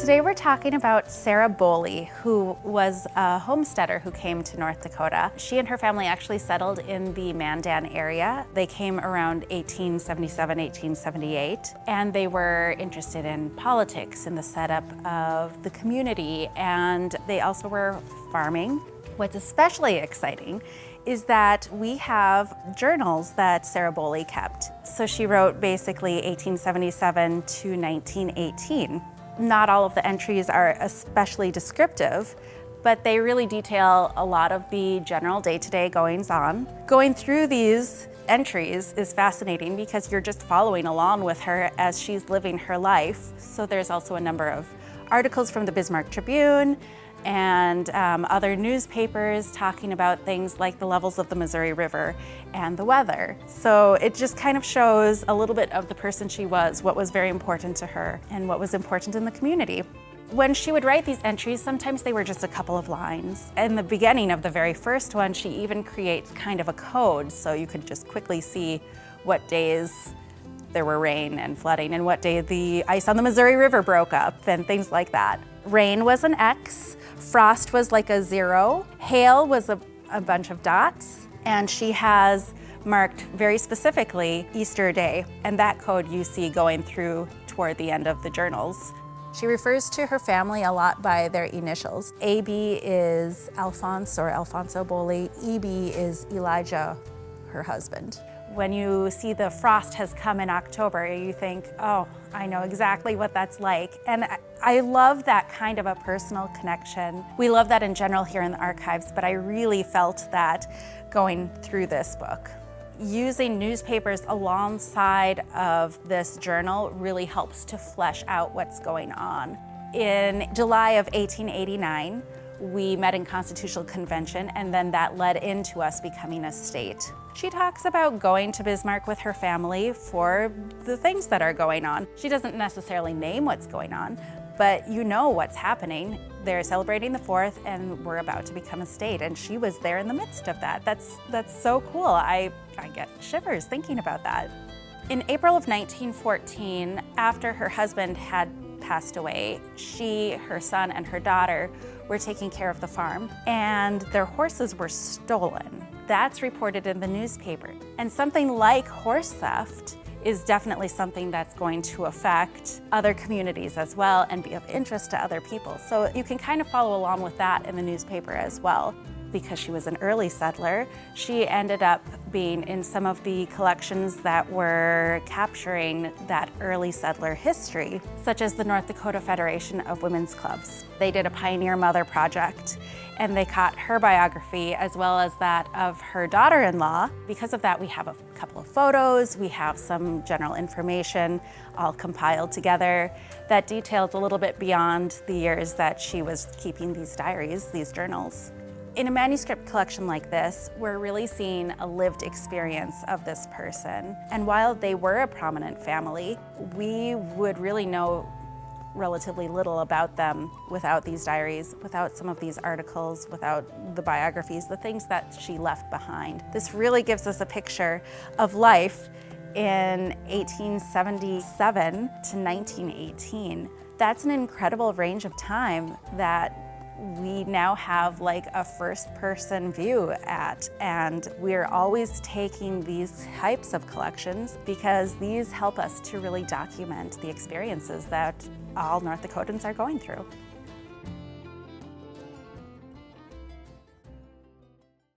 Today we're talking about Sarah Boley, who was a homesteader who came to North Dakota. She and her family actually settled in the Mandan area. They came around 1877, 1878, and they were interested in politics and the setup of the community, and they also were farming. What's especially exciting is that we have journals that Sarah Boley kept. So she wrote basically 1877 to 1918. Not all of the entries are especially descriptive, but they really detail a lot of the general day-to-day goings-on. Going through these entries is fascinating because you're just following along with her as she's living her life. So there's also a number of articles from the Bismarck Tribune and other newspapers talking about things like the levels of the Missouri River and the weather. So it just kind of shows a little bit of the person she was, what was very important to her, and what was important in the community. When she would write these entries, sometimes they were just a couple of lines. In the beginning of the very first one, she even creates kind of a code, so you could just quickly see what days there were rain and flooding and what day the ice on the Missouri River broke up and things like that. Rain was an X, frost was like a 0, hail was a bunch of dots, and she has marked very specifically Easter Day, and that code you see going through toward the end of the journals. She refers to her family a lot by their initials. AB is Alphonse or Alfonso Boley, EB is Elijah, her husband. When you see the frost has come in October, you think, oh, I know exactly what that's like. And I love that kind of a personal connection. We love that in general here in the archives, but I really felt that going through this book. Using newspapers alongside of this journal really helps to flesh out what's going on. In July of 1889, we met in Constitutional Convention, and then that led into us becoming a state. She talks about going to Bismarck with her family for the things that are going on. She doesn't necessarily name what's going on, but you know what's happening. They're celebrating the 4th, and we're about to become a state, and she was there in the midst of that. That's so cool. I get shivers thinking about that. In April of 1914, after her husband had passed away, she, her son, and her daughter were taking care of the farm, and their horses were stolen. That's reported in the newspaper. And something like horse theft is definitely something that's going to affect other communities as well and be of interest to other people. So you can kind of follow along with that in the newspaper as well. Because she was an early settler, she ended up being in some of the collections that were capturing that early settler history, such as the North Dakota Federation of Women's Clubs. They did a Pioneer Mother project, and they caught her biography as well as that of her daughter-in-law. Because of that, we have a couple of photos, we have some general information all compiled together that details a little bit beyond the years that she was keeping these diaries, these journals. In a manuscript collection like this, we're really seeing a lived experience of this person. And while they were a prominent family, we would really know relatively little about them without these diaries, without some of these articles, without the biographies, the things that she left behind. This really gives us a picture of life in 1877 to 1918. That's an incredible range of time that we now have like a first-person view at, and we're always taking these types of collections because these help us to really document the experiences that all North Dakotans are going through.